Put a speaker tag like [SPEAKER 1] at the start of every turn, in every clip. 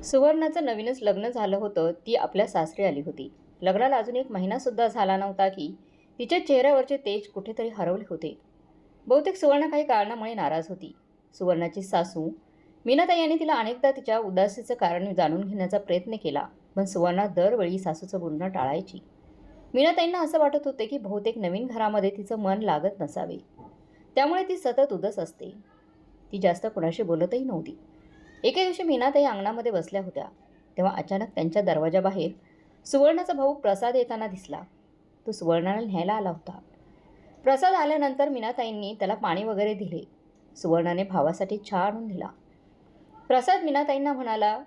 [SPEAKER 1] सुवर्णाचं नवीनच लग्न झालं होतं. ती आपल्या सासरी आली होती. लग्नाला अजून 1 महिनासुद्धा झाला नव्हता की तिच्या चेहऱ्यावरचे तेज कुठेतरी हरवले होते. बहुतेक सुवर्ण काही कारणामुळे नाराज होती. सुवर्णाची सासू मीनाताई यांनी तिला अनेकदा तिच्या उदासीचं कारण जाणून घेण्याचा प्रयत्न केला, पण सुवर्णा दरवेळी सासूचं बोलणं टाळायची. मीनाताईंना असं वाटत होते की बहुतेक नवीन घरामध्ये तिचं मन लागत नसावे. त्यामुळे ती सतत उदास असते. ती जास्त कुणाशी बोलतही नव्हती. एके दिवशी मीनाताई अंगणामध्ये बसल्या होत्या. तेव्हा अचानक त्यांच्या दरवाजाबाहेर सुवर्णाचा भाऊ प्रसाद येताना दिसला. तो सुवर्णाला न्यायला आला होता. प्रसाद आल्यानंतर मीनाताईंनी त्याला पाणी वगैरे दिले. सुवर्णाने भावासाठी चहा आणून दिला. प्रसाद मीनाताईंना म्हणाला,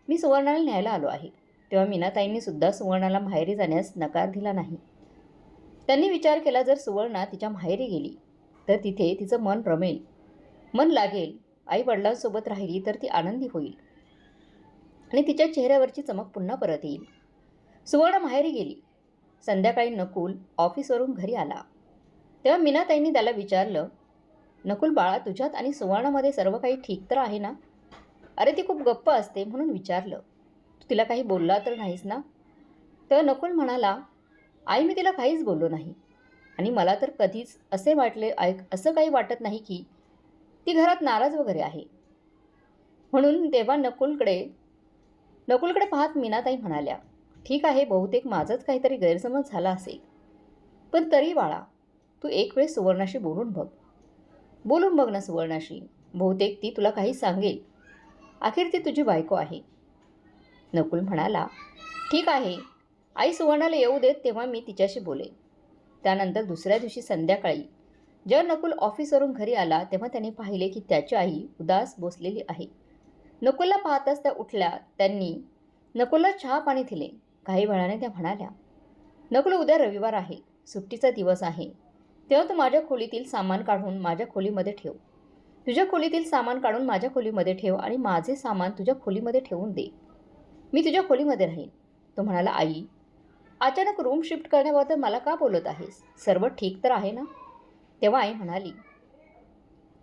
[SPEAKER 1] मी सुवर्णाला न्यायला आलो आहे. तेव्हा मीनाताईंनी सुद्धा सुवर्णाला माहेरी जाण्यास नकार दिला नाही. त्यांनी विचार केला, जर सुवर्णा तिच्या माहेरी गेली तर तिथे तिचं मन रमेल, मन लागेल. आई वडिलांसोबत राहिली तर ती आनंदी होईल आणि तिच्या चेहऱ्यावरची चमक पुन्हा परत येईल. सुवर्ण माहेरी गेली. संध्याकाळी नकुल ऑफिसवरून घरी आला. तेव्हा मीनाताईंनी त्याला विचारलं, नकुल बाळा, तुझ्यात आणि सुवर्णामध्ये सर्व काही ठीक तर आहे ना? अरे, ती खूप गप्प असते म्हणून विचारलं. तू तिला काही बोलला तर नाहीस ना? तेव्हा नकुल म्हणाला, आई, मी तिला काहीच बोललो नाही आणि मला तर कधीच असे वाटले असं काही वाटत नाही की ती घरात नाराज वगैरे आहे. म्हणून तेव्हा नकुलकडे पाहत मीनाताई म्हणाल्या, ठीक आहे, बहुतेक माझंच काहीतरी गैरसमज झाला असेल. पण तरी बाळा, तू एक वेळ सुवर्णाशी बोलून बघ ना सुवर्णाशी. बहुतेक ती तुला काही सांगेल. अखेर ती तुझी बायको आहे. नकुल म्हणाला, ठीक आहे आई, सुवर्णाला येऊ देत तेव्हा मी तिच्याशी बोलेन. त्यानंतर दुसऱ्या दिवशी संध्याकाळी जेव्हा नकुल ऑफिसवरून घरी आला तेव्हा त्याने पाहिले की त्याची आई उदास बसलेली आहे. नकुलला पाहताच त्या उठल्या. त्यांनी नकुलला चहा पाणी दिले. काही वेळाने त्या म्हणाल्या, नकुल, उद्या रविवार आहे, सुट्टीचा दिवस आहे. तेव्हा तू माझ्या खोलीतील सामान काढून माझ्या खोलीमध्ये ठेव. तुझ्या खोलीतील सामान काढून माझ्या खोलीमध्ये ठेव आणि माझे सामान तुझ्या खोलीमध्ये ठेवून दे. मी तुझ्या खोलीमध्ये राहीन. तो म्हणाला, आई, अचानक रूम शिफ्ट करण्याबद्दल मला का बोलत आहेस? सर्व ठीक तर आहे ना? तेव्हा आई म्हणाली,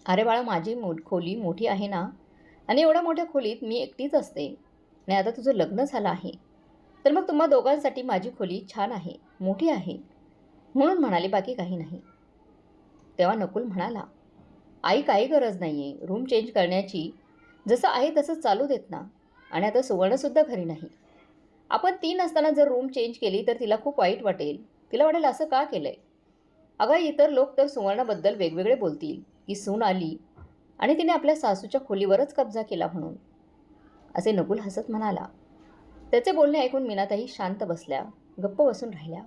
[SPEAKER 1] अरे बाळा, माझी खोली मोठी आहे ना, आणि एवढ्या मोठ्या खोलीत मी एकटीच असते. आणि आता तुझं लग्न झालं आहे तर मग तुम्हा दोघांसाठी माझी खोली छान आहे, मोठी आहे म्हणून म्हणाले, बाकी काही नाही. तेव्हा नकुल म्हणाला, आई, काही गरज नाही आहे रूम चेंज करण्याची. जसं आहे तसंच चालू देत ना. आणि आता सुवर्णसुद्धा घरी नाही. आपण 3 असताना जर रूम चेंज केली तर तिला खूप वाईट वाटेल. तिला वाटेल असं का केलं आहे. अगं, इतर लोक तर सुवर्णाबद्दल वेगवेगळे बोलतील की सून आली आणि तिने आपल्या सासूच्या खोलीवरच कब्जा केला म्हणून, असे नकुल हसत म्हणाला. त्याचे बोलणे ऐकून मीनाताई शांत बसल्या, गप्प बसून राहिल्या.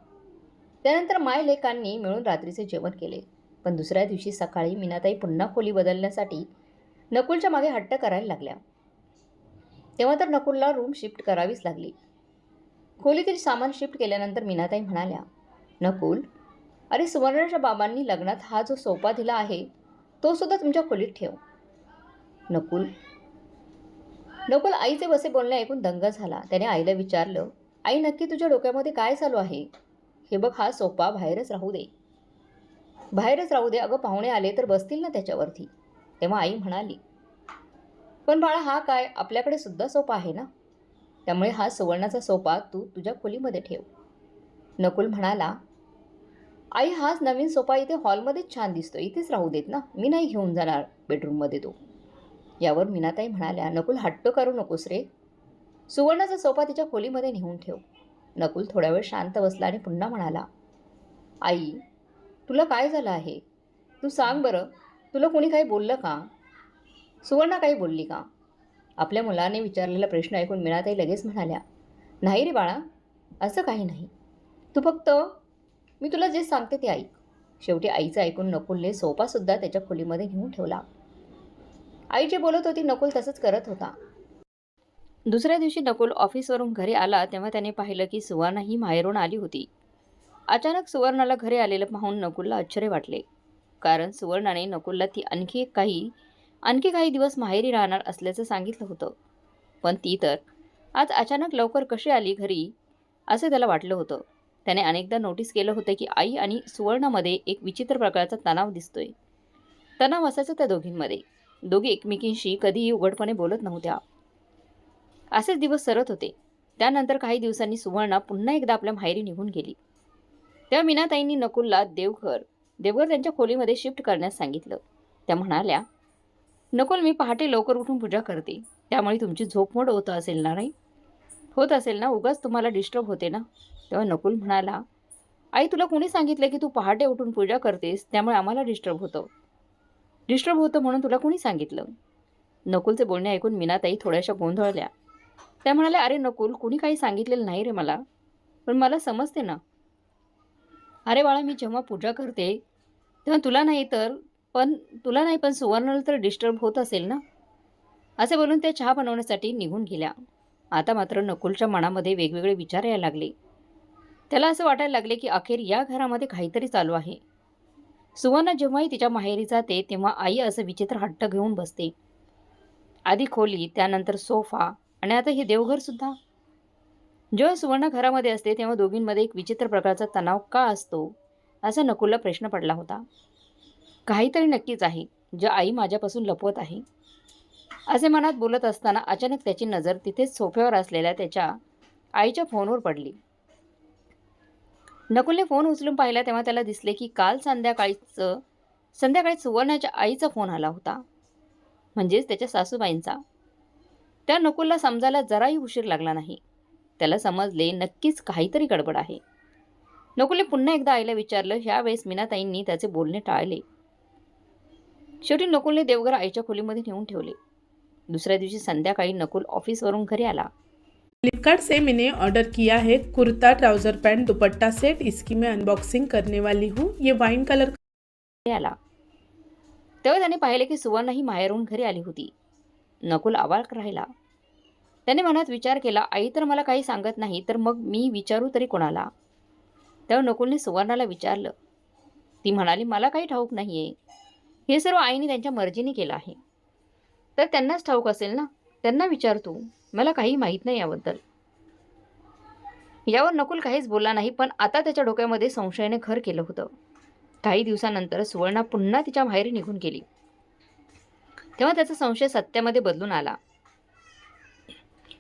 [SPEAKER 1] त्यानंतर मायलेकांनी मिळून रात्रीचे जेवण केले. पण दुसऱ्या दिवशी सकाळी मीनाताई पुन्हा खोली बदलण्यासाठी नकुलच्या मागे हट्ट करायला लागल्या. तेव्हा तर नकुलला रूम शिफ्ट करावीच लागली. खोलीतील सामान शिफ्ट केल्यानंतर मीनाताई म्हणाल्या, नकुल, अरे, सुवर्णाच्या बाबांनी लग्नात हा जो सोफा दिला आहे तो सुद्धा तुमच्या खोलीत ठेव. नकुल नकुल आईचे बसे बोलणे ऐकून दंग झाला. त्याने आईला विचारलं, आई, नक्की तुझ्या डोक्यामध्ये काय चालू आहे? हे बघ, हा सोफा बाहेरच राहू दे. अगं, पाहुणे आले तर बसतील ना त्याच्यावरती. तेव्हा आई म्हणाली, पण बाळा, हा काय, आपल्याकडे सुद्धा सोफा आहे ना. त्यामुळे हा सुवर्णाचा सोफा तू तुझ्या खोलीमध्ये ठेव. नकुल म्हणाला, आई, हाच नवीन सोफा इथे हॉलमध्येच छान दिसतो, इथेच राहू देत ना, मी नाही घेऊन जाणार बेडरूममध्ये तो. यावर मीनाताई म्हणाल्या, नकुल, हट्ट करू नकोस रे. सुवर्णाचा सोफा तिच्या खोलीमध्ये नेऊन ठेव. नकुल थोड्या वेळ शांत बसला आणि पुन्हा म्हणाला, आई, तुला काय झालं आहे? तू सांग बरं, तुला कोणी काही बोललं का? सुवर्णा काही बोलली का? आपल्या मुलाने विचारलेला प्रश्न ऐकून मीनाताई लगेच म्हणाल्या, नाही रे बाळा, असं काही नाही. तू फक्त मी तुला जे सांगते ते ऐक. शेवटी आईचं ऐकून नकुलने सोफासुद्धा त्याच्या खोलीमध्ये घेऊन ठेवला. आई जे बोलत होती नकुल तसंच करत होता. दुसऱ्या दिवशी नकुल ऑफिसवरून घरी आला तेव्हा त्याने पाहिलं की सुवर्णा ही माहेरून आली होती. अचानक सुवर्णाला घरी आलेलं पाहून नकुलला आश्चर्य वाटले. कारण सुवर्णाने नकुलला ती आणखी काही दिवस माहेरी राहणार असल्याचं सांगितलं होतं. पण ती तर आज अचानक लवकर कशी आली घरी, असे त्याला वाटलं होतं. त्याने अनेकदा नोटीस केलं होतं की आई आणि सुवर्णामध्ये एक विचित्र प्रकारचा तणाव दिसतोय. तणाव असायचा त्या दोघींमध्ये. दोघी एकमेकींशी कधीही उघडपणे बोलत नव्हत्या. असेच दिवस सरत होते. त्यानंतर काही दिवसांनी सुवर्णा पुन्हा एकदा आपल्या माहेरी निघून गेली. तेव्हा मीनाताईंनी नकुलला देवघर त्यांच्या खोलीमध्ये शिफ्ट करण्यास सांगितलं. त्या म्हणाल्या, "नकुल, मी पहाटे लवकर उठून पूजा करते, त्यामुळे तुमची झोप मोड होत असेल ना, नाही होत असेल ना, उगाच तुम्हाला डिस्टर्ब होते ना." तेव्हा नकुल म्हणाला, "आई, तुला कोणी सांगितलं की तू पहाटे उठून पूजा करतेस, त्यामुळे आम्हाला डिस्टर्ब होतं म्हणून तुला कोणी सांगितलं?" नकुलचे बोलणे ऐकून मीनाताई थोड्याशा गोंधळल्या. त्या म्हणाल्या, "अरे नकुल, कुणी काही सांगितलेलं नाही रे मला, पण मला समजते ना. अरे बाळा, मी जेव्हा पूजा करते तेव्हा तुला नाही पण सुवर्णाला तर डिस्टर्ब होत असेल ना." असे बोलून त्या चहा बनवण्यासाठी निघून गेल्या. आता मात्र नकुलच्या मनामध्ये वेगवेगळे विचार यायला लागले. त्याला असं वाटायला लागले की अखेर या घरामध्ये काहीतरी चालू आहे. सुवर्णा जेव्हाही तिच्या माहेरी जाते तेव्हा आई असं विचित्र हट्ट घेऊन बसते. आधी खोली, त्यानंतर सोफा आणि आता हे देवघर सुद्धा. जेव्हा सुवर्णा घरामध्ये असते तेव्हा दोघींमध्ये एक विचित्र प्रकारचा तणाव का असतो, असा नकुलला प्रश्न पडला होता. काहीतरी नक्कीच आहे जे आई माझ्यापासून लपवत आहे, असे मनात बोलत असताना अचानक त्याची नजर तिथेच सोफ्यावर असलेल्या त्याच्या आईच्या फोनवर पडली. नकुलने फोन उचलून पाहिला तेव्हा त्याला दिसले की काल संध्याकाळी सुवर्णाच्या आईचा फोन आला होता, म्हणजेच त्याच्या सासूबाईंचा. त्या नकुलला समजायला जराही उशीर लागला नाही. त्याला समजले नक्कीच काहीतरी गडबड आहे. नकुलने पुन्हा एकदा आईला विचारलं. ह्यावेळेस मीनाताईंनी त्याचे बोलणे टाळले. शेवटी नकुलने देवघर आईच्या खोलीमध्ये नेऊन ठेवले. दुसऱ्या दिवशी संध्याकाळी नकुल ऑफिसवरून घरी आला.
[SPEAKER 2] फ्लिपकार्ट से मैंने ऑर्डर किया है कुर्ता, ट्राउज़र पैंट, दुपट्टा सेट। इसकी मैं अनबॉक्सिंग करने वाली हूँ। ये वाइन कलर
[SPEAKER 1] आला तेव्हा त्याने पाहिले की सुवर्णा ही माहेरून घरी आली होती. नकुल अवाक राहिला. त्याने मनात विचार केला, आई तर मला काही सांगत नाही, तर मग मी विचारू तरी कोणाला? तेव्हा नकुलने सुवर्णाला विचारलं. ती म्हणाली, मला काही ठाऊक नाहीये. हे सर्व आईने त्यांच्या मर्जीने केलं आहे. तर त्यांनाच ठाऊक असेल ना, त्यांना विचार तू. मला काही माहीत नाही याबद्दल. यावर नकुल काहीच बोलला नाही, पण आता त्याच्या डोक्यामध्ये संशयाने घर केलं होतं. काही दिवसानंतर सुवर्णा पुन्हा तिच्या माहेरी निघून गेली. तेव्हा त्याचा संशय सत्यामध्ये बदलून आला.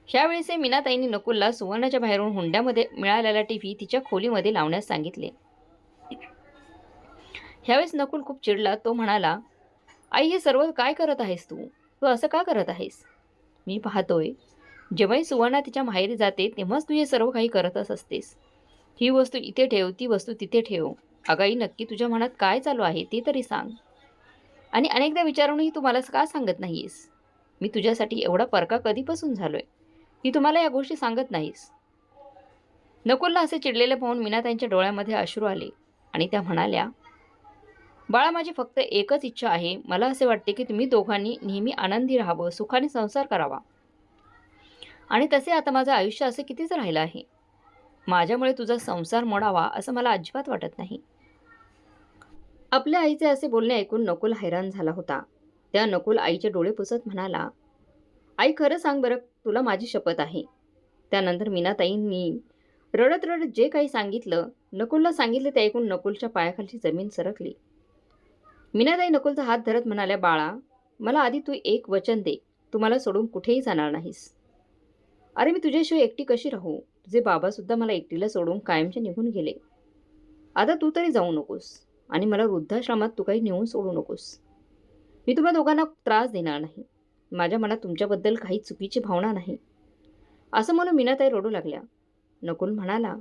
[SPEAKER 1] ह्यावेळेस मीनाताईंनी नकुलला सुवर्णाच्या बाहेरून हुंड्यामध्ये मिळालेला टीव्ही तिच्या खोलीमध्ये लावण्यास सांगितले. ह्यावेळेस नकुल खूप चिडला. तो म्हणाला, आई, हे सर्व काय करत आहेस तू? तू असं का करत आहेस? मी पाहतोय जेव्हाही सुवर्णा तिच्या माहेरी जाते तेव्हाच तू हे सर्व काही करतच असतेस. ही वस्तू इथे ठेव, ती वस्तू तिथे ठेव. अगं आई, नक्की तुझ्या मनात काय चालू आहे ते तरी सांग. आणि अनेकदा विचारूनही तू मला का सांगत नाहीस? मी तुझ्यासाठी एवढा परका कधीपासून झालोय की तुम्हाला या गोष्टी सांगत नाहीस? नकुलला असे चिडलेले पाहून मीनाताईंच्या डोळ्यामध्ये अश्रू आले आणि त्या म्हणाल्या, बाळा, माझी फक्त एकच इच्छा आहे. मला असे वाटते की तुम्ही दोघांनी नेहमी आनंदी राहावं, सुखाने संसार करावा. आणि तसे आता माझं आयुष्य असे कितीच राहिलं आहे. माझ्यामुळे तुझा संसार मोडावा असं मला अजिबात वाटत नाही. आपल्या आईचे असे बोलणे ऐकून नकुल हैराण झाला होता. त्या नकुल आईचे डोळे पुसत म्हणाला, आई, खरं सांग बरं, तुला माझी शपथ आहे. त्यानंतर मीनाताईंनी रडत रडत जे काही सांगितलं, नकुलला सांगितले ते ऐकून नकुलच्या पायाखालची जमीन सरकली. मीनाताई नकुलचा हात धरत म्हणाल्या, बाळा, मला आधी तू एक वचन दे. तू मला सोडून कुठेही जाणार नाहीस. अरे, मी तुझ्याशिवाय एकटी कशी राहू? तुझे बाबासुद्धा मला एकटीला सोडून कायमचे निघून गेले. आता तू तरी जाऊ नकोस आणि मला वृद्धाश्रमात तू काही नेऊन सोडू नकोस. मी तुम्हा दोघांना त्रास देणार नाही. माझ्या मनात तुमच्याबद्दल काही चुकीची भावना नाही. असं म्हणून मीनाताई रडू लागल्या. नकुल म्हणाला,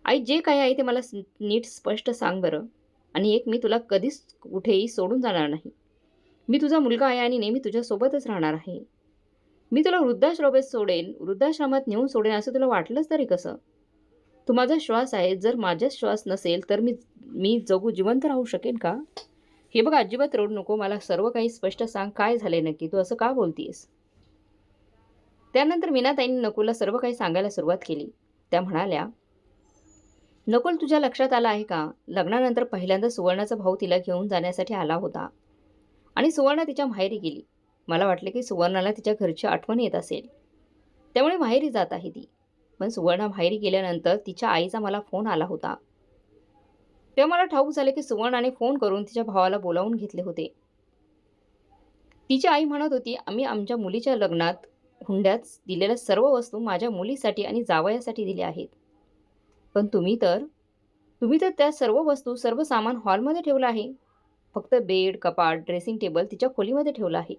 [SPEAKER 1] आई, जे काही आहे ते मला नीट स्पष्ट सांग बरं. आणि एक, मी तुला कधीच कुठेही सोडून जाणार नाही. मी तुझा मुलगा आहे आणि नेहमी तुझ्यासोबतच राहणार आहे. मी तुला वृद्धाश्रमात नेऊन सोडेन असं तुला वाटलंच तरी कसं? तू माझा श्वास आहे. जर माझा श्वास नसेल तर मी जिवंत राहू शकेन का? हे बघ, अजिबात रडू नको. मला सर्व काही स्पष्ट सांग. काय झाले नक्की? तू असं का बोलतीयस? त्यानंतर मीनाताईंनी नकुलला सर्व काही सांगायला सुरुवात केली. त्या म्हणाल्या, नकुल, तुझ्या लक्षात आलं आहे का? लग्नानंतर पहिल्यांदा सुवर्णाचा भाऊ तिला घेऊन जाण्यासाठी आला होता आणि सुवर्णा तिच्या माहेरी गेली. मला वाटले की सुवर्णाला तिच्या घरची आठवण येत असेल, त्यामुळे माहेरी जात आहे ती. पण सुवर्णा माहेरी गेल्यानंतर तिच्या आईचा मला फोन आला होता. तेव्हा मला ठाऊक झाले की सुवर्णाने फोन करून तिच्या भावाला बोलावून घेतले होते. तिची आई म्हणत होती, आम्ही आमच्या मुलीच्या लग्नात हुंड्यात दिलेल्या सर्व वस्तू माझ्या मुलीसाठी आणि जावयासाठी दिल्या आहेत. पण तुम्ही तर त्या सर्व वस्तू, सर्व सामान हॉलमध्ये ठेवलं आहे. फक्त बेड, कपाट, ड्रेसिंग टेबल तिच्या खोलीमध्ये ठेवलं आहे.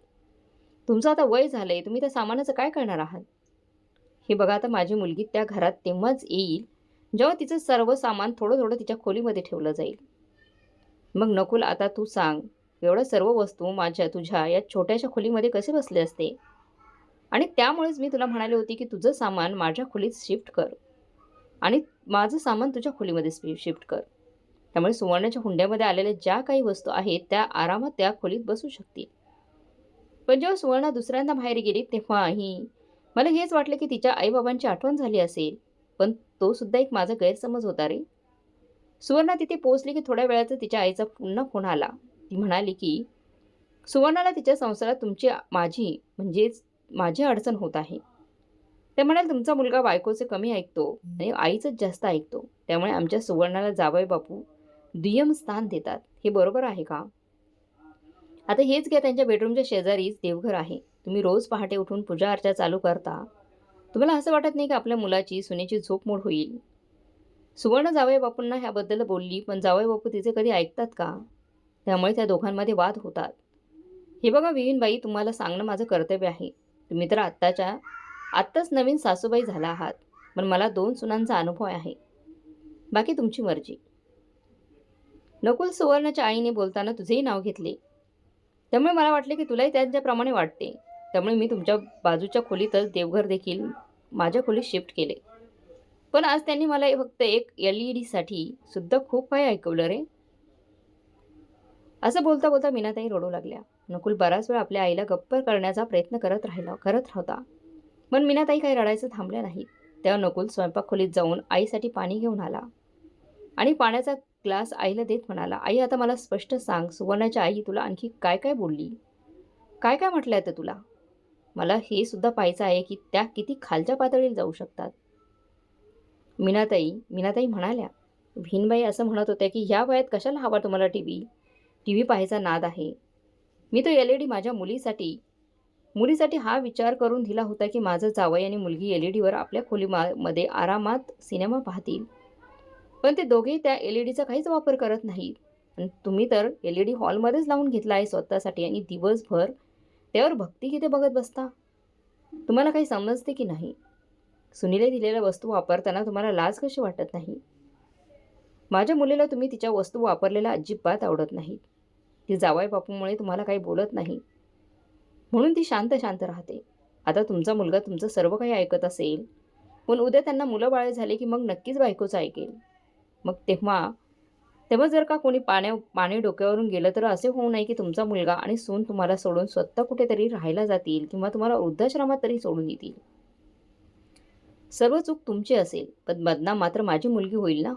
[SPEAKER 1] तुमचं आता वय झालंय, तुम्ही त्या सामानाचं काय करणार आहात? हे बघा, आता माझी मुलगी त्या घरात तेव्हाच येईल, जेव्हा तिचं सर्व सामान थोडं-थोडं तिच्या खोलीमध्ये ठेवलं जाईल. मग नकुल, आता तू सांग, एवढ्या सर्व वस्तू तुझ्या या छोट्याशा खोलीमध्ये कसे बसले असते? आणि त्यामुळेच मी तुला म्हणाले होते, की तुझं सामान माझ्या खोलीत शिफ्ट कर आणि माझं सामान तुझ्या खोलीमध्ये शिफ्ट कर. त्यामुळे सुवर्णाच्या हुंड्यामध्ये आलेल्या ज्या काही वस्तू आहेत, त्या आरामात त्या खोलीत बसू शकतील. पण जेव्हा सुवर्णा दुसऱ्यांदा बाहेर गेली, तेव्हाही मला हेच वाटलं, की तिच्या आईबाबांची आठवण झाली असेल. पण तो सुद्धा एक माझा गैरसमज होता रे. सुवर्णा तिथे पोहोचली, की थोड्या वेळात तिच्या आईचा पुन्हा फोन आला. ती म्हणाली, की सुवर्णाला तिच्या संसारात माझी अडचण होत आहे. ते म्हणाले, तुमचा मुलगा बायकोचे कमी ऐकतो आणि आईचंच जास्त ऐकतो. त्यामुळे आमच्या सुवर्णाला जावई बापू दुय्यम स्थान देतात. हे बरोबर आहे का? आता हेच घ्या, त्यांच्या बेडरूमच्या शेजारीच देवघर आहे. तुम्ही रोज पहाटे उठून पूजा अर्चा चालू करता. तुम्हाला असं वाटत नाही की आपल्या मुलाची, सुनेची झोप मोड होईल? सुवर्ण जावई बापूंना ह्याबद्दल बोलली, पण जावई बापू तिचे कधी ऐकतात का? त्यामुळे त्या दोघांमध्ये वाद होतात. हे बघा विहीनबाई, तुम्हाला सांगणं माझं कर्तव्य आहे. तुम्ही तर आत्ताच नवीन सासूबाई झाला आहात. पण मला 2 सुनांचा अनुभव आहे. बाकी तुमची मर्जी. नकुल, सुवर्णाच्या आईने बोलताना तुझेही नाव घेतले. त्यामुळे मला वाटले की तुलाही त्यांच्याप्रमाणे वाटते. त्यामुळे मी तुमच्या बाजूच्या खोलीतच देवघर देखील माझ्या खोलीत शिफ्ट केले. पण आज त्यांनी मला फक्त एक LED साठी सुद्धा खूप काही ऐकवलं रे. असं बोलता बोलता मीनाताई रडू लागल्या. नकुल बराच वेळ आपल्या आईला गप्प करण्याचा प्रयत्न करत होता. पण मीनाताई काही रडायचं थांबल्या नाहीत. तेव्हा नकुल स्वयंपाक खोलीत जाऊन आईसाठी पाणी घेऊन आला आणि पाण्याचा ग्लास आईला देत म्हणाला, आई आता मला स्पष्ट सांग, सुवर्णाची आई तुला आणखी काय काय बोलली? काय काय म्हटलंय तर तुला? मला हे सुद्धा पाहायचं आहे की त्या किती खालच्या पातळीला जाऊ शकतात. मीनाताई म्हणाल्या, भीनबाई असं म्हणत होत्या की ह्या वयात कशाला हवा तुम्हाला टीव्ही पाहायचा नाद आहे. मी तो LED माझ्या मुलीसाठी हा विचार करून दिला होता की माझं जावई आणि मुलगी LED वर आपल्या खोलीमध्ये आरामात सिनेमा पाहतील. पण ते दोघेही त्या LED चा काहीच वापर करत नाहीत. आणि तुम्ही तर LED हॉलमध्येच लावून घेतला आहे स्वतःसाठी आणि दिवसभर त्यावर भक्तिगीते बघत बसता. तुम्हाला काही समजते की नाही? सुनीले दिलेल्या वस्तू वापरताना तुम्हाला लाज कशी वाटत नाही? माझ्या मुलीला तुम्ही तिच्या वस्तू वापरलेल्या अजिबात आवडत नाहीत. ती जावई बापूमुळे तुम्हाला काही बोलत नाही, म्हणून ती शांत राहते. आता तुमचा मुलगा तुमचं सर्व काही ऐकत असेल, पण उद्या त्यांना मुलं बाळे झाले की मग नक्कीच बायकोचं ऐकेल. मग तेव्हा जर का कोणी पाणी डोक्यावरून गेलं तर असे होऊ नये की तुमचा मुलगा आणि सून तुम्हाला सोडून स्वतः कुठेतरी राहायला जातील किंवा तुम्हाला वृद्धाश्रमात तरी सोडून येतील. सर्व चूक तुमची असेल, पण बदनाम मात्र माझी मुलगी होईल ना?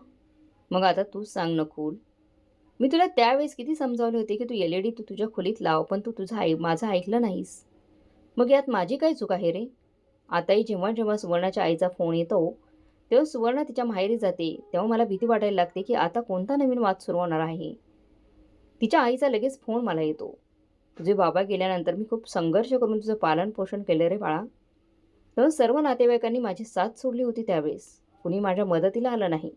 [SPEAKER 1] मग आता तूच सांग नकुल, मी तुला त्यावेळेस किती समजावले होते की तू तुझ्या खोलीत लाव, पण तू माझं ऐकलं नाहीस. मग यात माझी काय चूक आहे रे? आताही जेव्हा जेव्हा सुवर्णाच्या आईचा फोन येतो, तेव्हा सुवर्ण तिच्या माहेरी जाते, तेव्हा मला भीती वाटायला लागते की आता कोणता नवीन वाद सुरू होणार आहे. तिच्या आईचा लगेच फोन मला येतो, तुझे बाबा गेल्यानंतर मी खूप संघर्ष करून तुझं पालन पोषण केलं रे बाळा. तेव्हा सर्व नातेवाईकांनी माझी साथ सोडली होती. त्यावेळेस कुणी माझ्या मदतीला आलं नाही.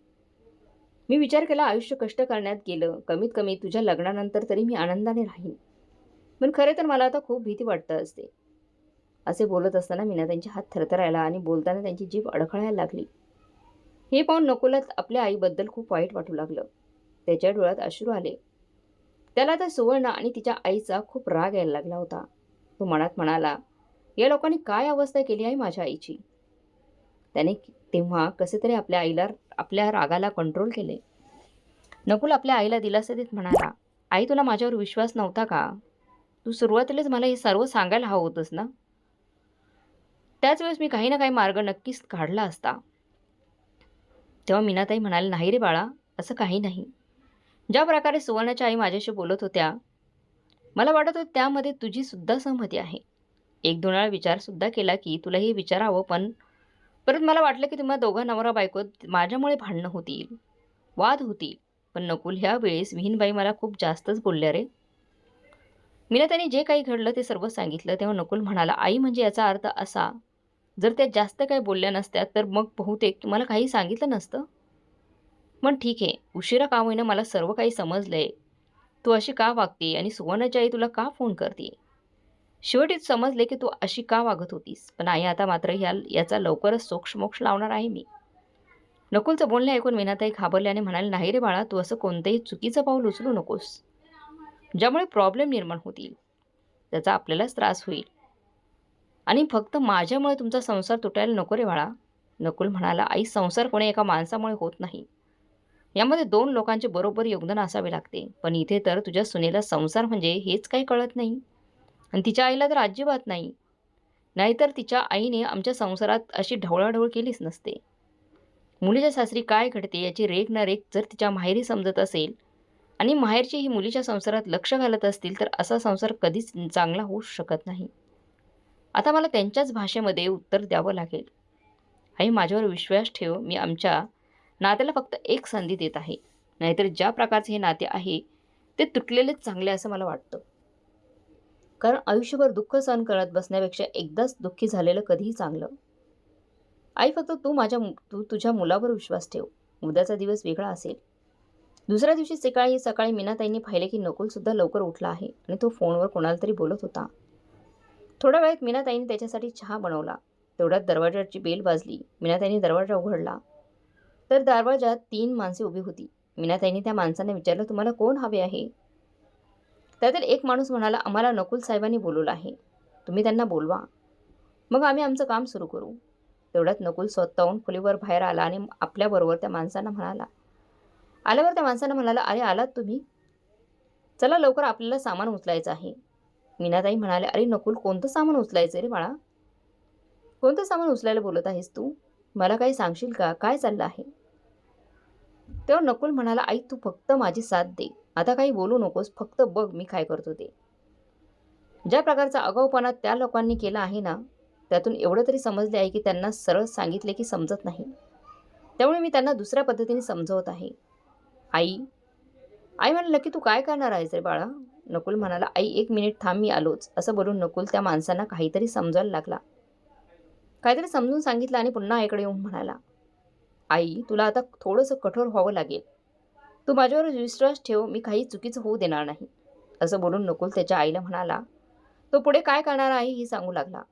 [SPEAKER 1] मी विचार केला, आयुष्य कष्ट करण्यात गेलं, कमीत कमी तुझ्या लग्नानंतर तरी मी आनंदाने राहीन. पण खरे तर मला आता खूप भीती वाटत असते. असे बोलत असताना मीनाताईंचे हात थरथरायला आणि बोलताना त्यांची जीभ अडखळायला लागली. हे पाहून नकुलात आपल्या आईबद्दल खूप वाईट वाटू लागलं. त्याच्या डोळ्यात अश्रू आले. त्याला आता सुवर्ण आणि तिच्या आईचा खूप राग यायला लागला होता. तो मनात म्हणाला, या लोकांनी काय अवस्था केली आहे माझ्या आईची. त्याने तेव्हा कसे तरी आपल्या रागाला कंट्रोल केले. नकुल आपल्या आईला दिलासा देत म्हणाला, आई तुला माझ्यावर विश्वास नव्हता का? तू सुरुवातीलाच मला हे सर्व सांगायला हवं होतंस ना? त्याच वेळेस मी काही ना काही मार्ग नक्कीच काढला असता. तेव्हा मीनाताई म्हणाले, नाही रे बाळा, असं काही नाही. ज्या प्रकारे सुवर्णाच्या आई माझ्याशी बोलत होत्या, मला वाटत होतं त्यामध्ये तुझी सुद्धा सहमती आहे. 1-2 वेळा विचार सुद्धा केला की तुला हे विचारावं, पण परत मला वाटलं की तुम्हा दोघा नवरा बायकोत माझ्यामुळे भांडणं होतील, वाद होतील. पण नकुल, ह्या वेळेस विहीनबाई मला खूप जास्तच बोलल्या रे. मीनाताईने जे काही घडलं ते सर्व सांगितलं. तेव्हा नकुल म्हणाला, आई म्हणजे याचा अर्थ असा, जर त्या जास्त काही बोलल्या नसत्या तर मग बहुतेक मला काही सांगितलं नसतं. पण ठीक आहे, उशिरा का होईना मला सर्व काही समजलंय. तू अशी का वागते आणि सुवर्णाची आई तुला का फोन करते. शेवटीच समजले की तू अशी का वागत होतीस. पण आई आता मात्र याचा लवकरच सोक्षमोक्ष लावणार आहे मी. नकुलचं बोलणे ऐकून मीनाताई घाबरल्याने म्हणाले, नाही रे बाळा, तू असं कोणतंही चुकीचं पाऊल उचलू नकोस, ज्यामुळे प्रॉब्लेम निर्माण होतील. त्याचा आपल्यालाच त्रास होईल. आणि फक्त माझ्यामुळे तुमचा संसार तुटायला नको रे बाळा. नकुल म्हणाला, आई संसार कोणी एका माणसामुळे होत नाही. यामध्ये 2 लोकांचे बरोबर योगदान असावे लागते. पण इथे तर तुझ्या सुनेला संसार म्हणजे हेच काही कळत नाही. आणि तिच्या आईला तर अजिबात नाही. नाहीतर तिच्या आईने आमच्या संसारात अशी ढवळाढवळ केलीच नसते. मुलीच्या सासरी काय घडते याची रेख ना रेख जर तिच्या माहेरी समजत असेल आणि माहेरची ही मुलीच्या संसारात लक्ष घालत असतील तर असा संसार कधीच चांगला होऊ शकत नाही. आता मला त्यांच्याच भाषेमध्ये उत्तर द्यावं लागेल. आई माझ्यावर विश्वास ठेव. मी आमच्या नात्याला फक्त एक संधी देत आहे. नाहीतर ज्या प्रकारचे हे नाते आहे ते तुटलेलेच चांगले असं मला वाटतं. कारण आयुष्यभर दुःख सहन करत बसण्यापेक्षा एकदाच दुःखी झालेलं कधीही चांगलं. आई फक्त तू तुझ्या मुलावर विश्वास ठेव. उद्याचा दिवस वेगळा असेल. दुसऱ्या दिवशी सकाळी मीनाताईंनी पाहिले की नकुलसुद्धा लवकर उठला आहे आणि तो फोनवर कोणाला तरी बोलत होता. थोड्या वेळात मीनाताईंनी त्याच्यासाठी चहा बनवला. तेवढ्यात दरवाजाची बेल वाजली. मीनाताईंनी दरवाजा उघडला तर दरवाजात 3 माणसे उभी होती. मीनाताईंनी त्या माणसांना विचारलं, तुम्हाला कोण हवे आहे. त्यातील एक माणूस म्हणाला, आम्हाला नकुल साहेबांनी बोलवलं आहे. तुम्ही त्यांना बोलवा, मग आम्ही आमचं काम सुरू करू. तेवढ्यात नकुल स्वतःहून खोलीवर बाहेर आला आणि आपल्याबरोबर त्या माणसांना म्हणाला. आल्यावर त्या माणसांना म्हणाला, अरे आलात तुम्ही, चला लवकर आपल्याला सामान उचलायचं आहे. मीनाताई म्हणाले, अरे नकुल, कोणतं सामान उचलायचं रे बाळा. कोणतं सामान उचलायला बोलत आहेस तू. मला काही सांगशील का, काय चाललं आहे. तेव्हा नकुल म्हणाला, आई तू फक्त माझी साथ दे. आता काही बोलू नकोस, फक्त बघ मी काय करतो ते. ज्या प्रकारचा आगाऊपणा त्या लोकांनी केला आहे ना, त्यातून एवढं तरी समजले आहे की त्यांना सरळ सांगितले की समजत नाही. त्यामुळे मी त्यांना दुसऱ्या पद्धतीने समजवत आहे. आई आई म्हणाला, की तू काय करणार आहेस रे बाळा. नकुल म्हणाला, आई 1 मिनिट थांब, मी आलोच. असं बोलून नकुल त्या माणसांना काहीतरी समजायला लागला. काहीतरी समजून सांगितलं आणि पुन्हा आईकडे येऊन म्हणाला, आई तुला आता थोडंसं कठोर व्हावं लागेल. तू माझ्यावर विश्वास ठेव, मी काही चुकीचं होऊ देणार नाही. असं बोलून नकुल त्याच्या आईला म्हणाला. तो पुढे काय करणार आहे हे सांगू लागला.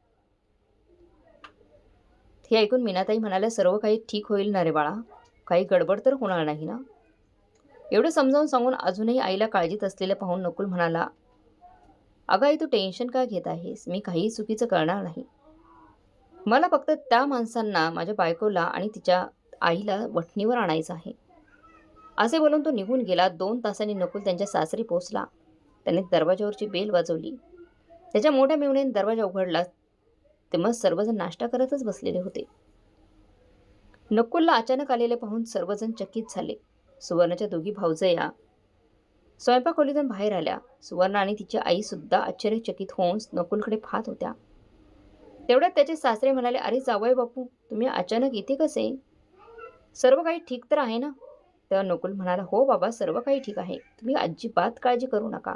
[SPEAKER 1] हे ऐकून मीनाताई म्हणाल्या, सर्व काही ठीक होईल ना रे बाळा, काही गडबड तर होणार नाही ना. एवढं समजावून सांगून अजूनही आईला काळजीत असलेलं पाहून नकुल म्हणाला, अगं आई तू टेन्शन का घेत आहेस, मी काहीही चुकीचं करणार नाही. मला फक्त त्या माणसांना, माझ्या बायकोला आणि तिच्या आईला वठणीवर आणायचं आहे. असे बोलून तो निघून गेला. 2 तासांनी नकुल त्यांच्या सासरी पोहोचला. त्याने दरवाजावरची बेल वाजवली. त्याच्या मोठ्या मेहुणीने दरवाजा उघडला तेव्हा सर्वजण नाश्ता करतच बसलेले होते. नकुलला अचानक आलेले पाहून सर्वजण चकित झाले. सुवर्णाच्या दोघी भावजया स्वयंपाकखोलीतून बाहेर आल्या. सुवर्णा आणि तिची आई सुद्धा आश्चर्यचकित होऊन नकुलकडे पाहत होत्या. तेवढ्यात त्याचे सासरे म्हणाले, अरे जावई बापू, तुम्ही अचानक इथे कसे. सर्व काही ठीक तर आहे ना. तेव्हा नकुल म्हणाला, हो बाबा, सर्व काही ठीक आहे, तुम्ही अजिबात काळजी करू नका.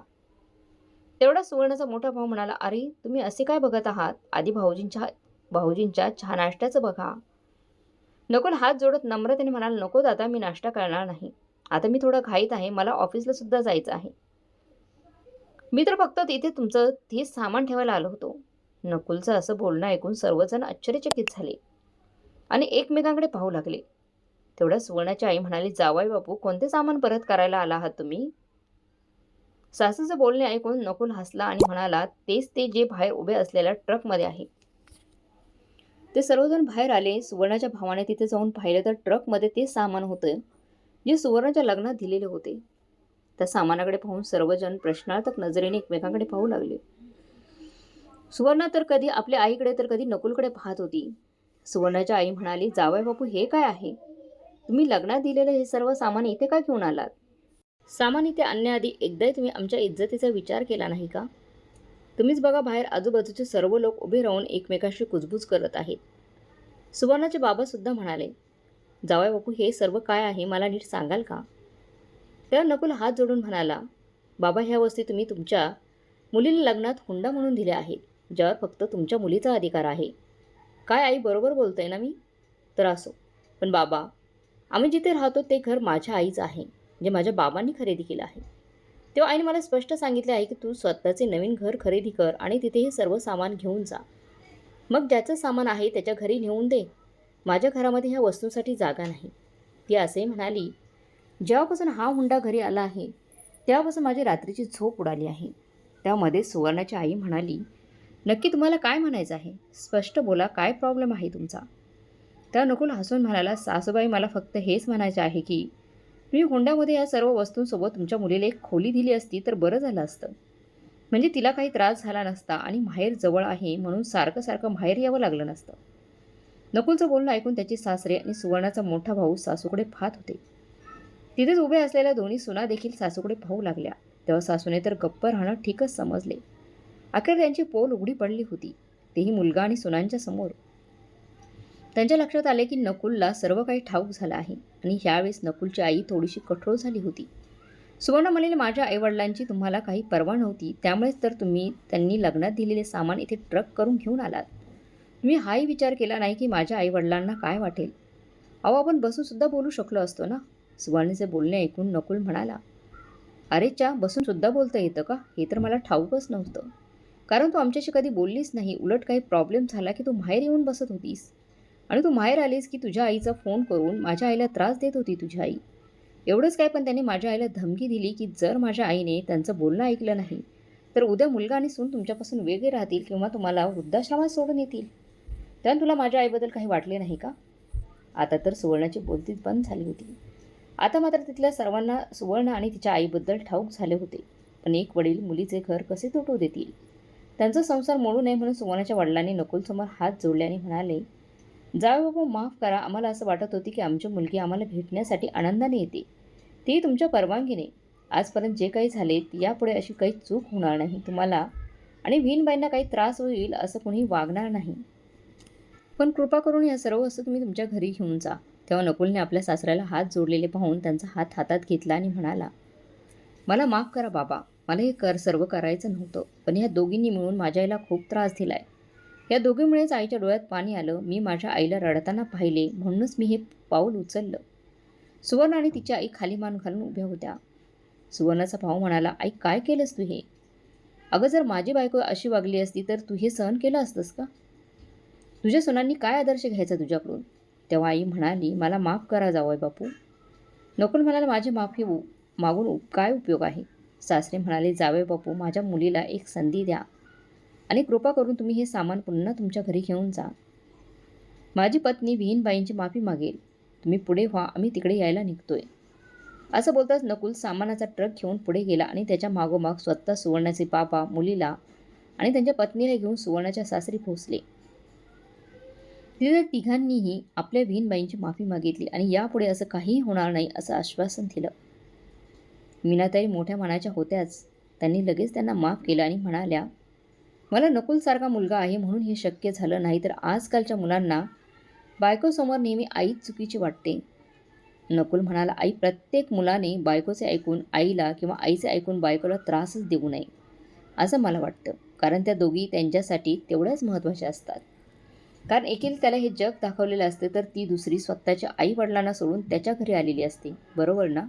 [SPEAKER 1] तेवढा सुवर्णाचा मोठा भाऊ म्हणाला, अरे तुम्ही असे काय बघत आहात, आधी भाऊजींच्या चहा नाश्त्याचं बघा. नकुल हात जोडत नम्रतेने म्हणाला, नको दादा, मी नाश्ता करणार नाही. आता मी थोडा घाईत आहे, मला ऑफिसला सुद्धा जायचं आहे. मी तर फक्त तिथे तुमचं ते सामान ठेवायला आलो होतो. नकुलचं असं बोलणं ऐकून सर्वजण आश्चर्यचकित झाले आणि एकमेकांकडे पाहू लागले. तेवढ्या सुवर्णाची आई म्हणाली, जावई बापू, कोणते सामान परत करायला आला आहात तुम्ही. सासूचं बोलणे ऐकून नकुल हसला आणि म्हणाला, तेच ते जे बाहेर उभे असलेल्या ट्रकमध्ये आहे. ते सर्वजण बाहेर आले. सुवर्णाच्या भावाने तिथे जाऊन पाहिलं तर ट्रकमध्ये ते सामान होतं जे सुवर्णाच्या लग्नात दिलेले होते. त्या सामानाकडे पाहून सर्वजण प्रश्नार्थक नजरेने एकमेकांकडे पाहू लागले. सुवर्णा तर कधी आपल्या आईकडे तर कधी नकुलकडे पाहत होती. सुवर्णाच्या आई म्हणाली, जावई बापू, हे काय आहे. तुम्ही लग्नात दिलेलं हे सर्व सामान इथे का घेऊन आलात. सामान इथे आणण्याआधी एकदाही तुम्ही आमच्या इज्जतीचा विचार केला नाही का. तुम्हीच बघा, बाहेर आजूबाजूचे सर्व लोक उभे राहून एकमेकांशी कुजबूज करत आहेत. सुवर्णाचे बाबा सुद्धा म्हणाले, जावई बापू, हे सर्व काय आहे, मला नीट सांगाल का. तेव्हा नकुल हात जोडून म्हणाला, बाबा, ह्या वस्ती तुम्ही तुमच्या मुलीला लग्नात हुंडा म्हणून दिले आहेत, ज्यावर फक्त तुमच्या मुलीचा अधिकार आहे. काय आई बरोबर बोलतोय ना मी? तर असो. पण बाबा, आम्ही जिथे राहतो ते घर माझ्या आईचं आहे, जे माझ्या बाबांनी खरेदी केलं आहे. तेव्हा आईने मला स्पष्ट सांगितले आहे की तू स्वतःचे नवीन घर खरेदी कर आणि तिथे हे सर्व सामान घेऊन जा. मग ज्याचं सामान आहे त्याच्या घरी नेऊन दे. माझ्या घरामध्ये ह्या वस्तूंसाठी जागा नाही. ती असे म्हणाली, जेव्हापासून हा हुंडा घरी आला आहे तेव्हापासून माझी रात्रीची झोप उडाली आहे. त्यामध्ये सुवर्णाची आई म्हणाली, नक्की तुम्हाला काय म्हणायचं आहे? स्पष्ट बोला, काय प्रॉब्लेम आहे तुमचा? त्या नकुल हसून म्हणाला, सासूबाई मला फक्त हेच म्हणायचे आहे की तुम्ही हुंड्यामध्ये या सर्व वस्तूंसोबत तुमच्या मुलीला एक खोली दिली असती तर बरं झालं असतं. म्हणजे तिला काही त्रास झाला नसता आणि माहेर जवळ आहे म्हणून सारखं सारखं माहेर यावं लागलं नसतं. नकुलचं बोलणं ऐकून त्याची सासरे आणि सुवर्णाचा मोठा भाऊ सासूकडे पाहत होते. तिथेच उभे असलेल्या दोन्ही सुना देखील सासूकडे पाहू लागल्या. तेव्हा सासूने तर गप्प राहणं ठीकच समजले. अखेर त्यांची पोल उघडी पडली होती, तेही मुलगा आणि सुनांच्या समोर. त्यांच्या लक्षात आले की नकुलला सर्व काही ठाऊक झालं आहे आणि ह्यावेळेस नकुलची आई थोडीशी कठोर झाली होती. सुवर्ण म्हणाले, माझ्या आईवडिलांची तुम्हाला काही पर्वा नव्हती, त्यामुळेच तर तुम्ही त्यांनी लग्नात दिलेले सामान इथे ट्रक करून घेऊन आलात. तुम्ही हाही विचार केला नाही की माझ्या आईवडिलांना काय वाटेल. अहो, आपण बसूनसुद्धा बोलू शकलो असतो ना. सुवर्णेचे बोलणे ऐकून नकुल म्हणाला, अरे च्या, बसूनसुद्धा बोलता येतं का? हे तर मला ठाऊकच नव्हतं. कारण तू आमच्याशी कधी बोललीच नाही. उलट काही प्रॉब्लेम झाला की तू माहेर येऊन बसत होतीस. आणि तू माहेर आलीस की तुझ्या आईचा फोन करून माझ्या आईला त्रास देत होती तुझी आई. एवढंच काय, पण त्यांनी माझ्या आईला धमकी दिली की जर माझ्या आईने त्यांचं बोलणं ऐकलं नाही तर उद्या मुलगा आणि सून तुमच्यापासून वेगळे राहतील किंवा तुम्हाला वृद्धाश्रमात सोडून येतील. त्यानं तुला माझ्या आईबद्दल काही वाटले नाही का? आता तर सुवर्णाची बोलतीच बंद झाली होती. आता मात्र तिथल्या सर्वांना सुवर्ण आणि तिच्या आईबद्दल ठाऊक झाले होते. पण एक वडील मुलीचे घर कसे तुटू देतील? त्यांचा संसार मोडू नये म्हणून सुवर्णाच्या वडिलांनी नकुलसमोर हात जोडले आणि म्हणाले, जावे बाबा, माफ करा. आम्हाला असं वाटत होती की आमची मुलगी आम्हाला भेटण्यासाठी आनंदाने येते, ती तुमच्या परवानगीने. आजपर्यंत जे काही झाले यापुढे अशी काही चूक होणार नाही. तुम्हाला आणि विहीनबाईंना काही त्रास होईल असं कोणी वागणार नाही. पण कृपा करून या सर्व वस्तू तुम्ही तुमच्या घरी घेऊन जा. तेव्हा नकुलने आपल्या सासऱ्याला हात जोडलेले पाहून त्यांचा हात हातात घेतला आणि म्हणाला, मला माफ करा बाबा. मला हे सर्व करायचं नव्हतं, पण ह्या दोघींनी मिळून माझ्या आईला खूप त्रास दिलाय. या दोघींमुळेच आईच्या डोळ्यात पाणी आलं. मी माझ्या आईला रडताना पाहिले म्हणूनच मी हे पाऊल उचललं. सुवर्ण आणि तिची आई खाली मान घालून उभ्या होत्या. सुवर्णाचा भाऊ म्हणाला, आई काय केलंस तू हे? अगं, जर माझी बायको अशी वागली असती तर तू हे सहन केलं असतंस का? तुझ्या सुनांनी काय आदर्श घ्यायचा तुझ्याकडून? तेव्हा आई म्हणाली, मला माफ करा जावई बापू. नकुल म्हणाला, माझी माफी मागून काय उपयोग आहे? सासरे म्हणाले, जावई बापू, माझ्या मुलीला एक संधी द्या आणि कृपा करून तुम्ही हे सामान पुन्हा तुमच्या घरी घेऊन जा. माझी पत्नी विहीनबाईंची माफी मागेल. तुम्ही पुढे व्हा, आम्ही तिकडे यायला निघतोय. असं बोलताच नकुल सामानाचा ट्रक घेऊन पुढे गेला आणि त्याच्या मागोमाग स्वतः सुवर्णाचे बाबा, मुलीला आणि त्यांच्या पत्नीला घेऊन सुवर्णाच्या सासरी पोहोचले. तिथे तिघांनीही आपल्या विहीनबाईंची माफी मागितली आणि यापुढे असं काहीही होणार नाही असं आश्वासन दिलं. मीनाताई मोठ्या मनाच्या होत्याच. त्यांनी लगेच त्यांना माफ केलं आणि म्हणाल्या, मला नकुलसारखा मुलगा आहे म्हणून हे शक्य झालं, नाही तर आजकालच्या मुलांना बायकोसमोर नेहमी आईच चुकीची वाटते. नकुल म्हणाला, आई, प्रत्येक मुलाने बायकोचे ऐकून आईला किंवा आईचे ऐकून बायकोला त्रासच देऊ नये असं मला वाटतं. कारण त्या दोघी त्यांच्यासाठी तेवढ्याच महत्त्वाच्या असतात. कारण एकीला त्याला हे जग दाखवलेलं असते तर ती दुसरी स्वतःच्या आई वडिलांना सोडून त्याच्या घरी आलेली असते. बरोबर ना?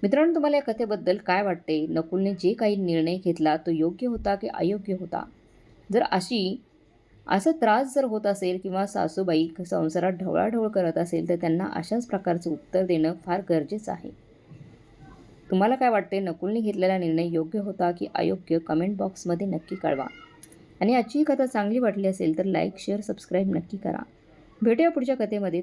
[SPEAKER 1] मित्रांनो, तुम्हाला या कथेबद्दल काय वाटते? नकुलने जे काही निर्णय घेतला तो योग्य होता की अयोग्य होता? जर असं त्रास जर होत असेल किंवा सासूबाई संसारात ढवळाढवळ करत असेल तर त्यांना अशाच प्रकारचं उत्तर देणं फार गरजेचं आहे. तुम्हाला काय वाटते? नकुलने घेतलेला निर्णय योग्य होता की अयोग्य? कमेंट बॉक्समध्ये नक्की कळवा. आणि आजची कथा चांगली वाटली असेल तर लाईक, शेअर, सबस्क्राईब नक्की करा. भेटूया पुढच्या कथेमध्ये.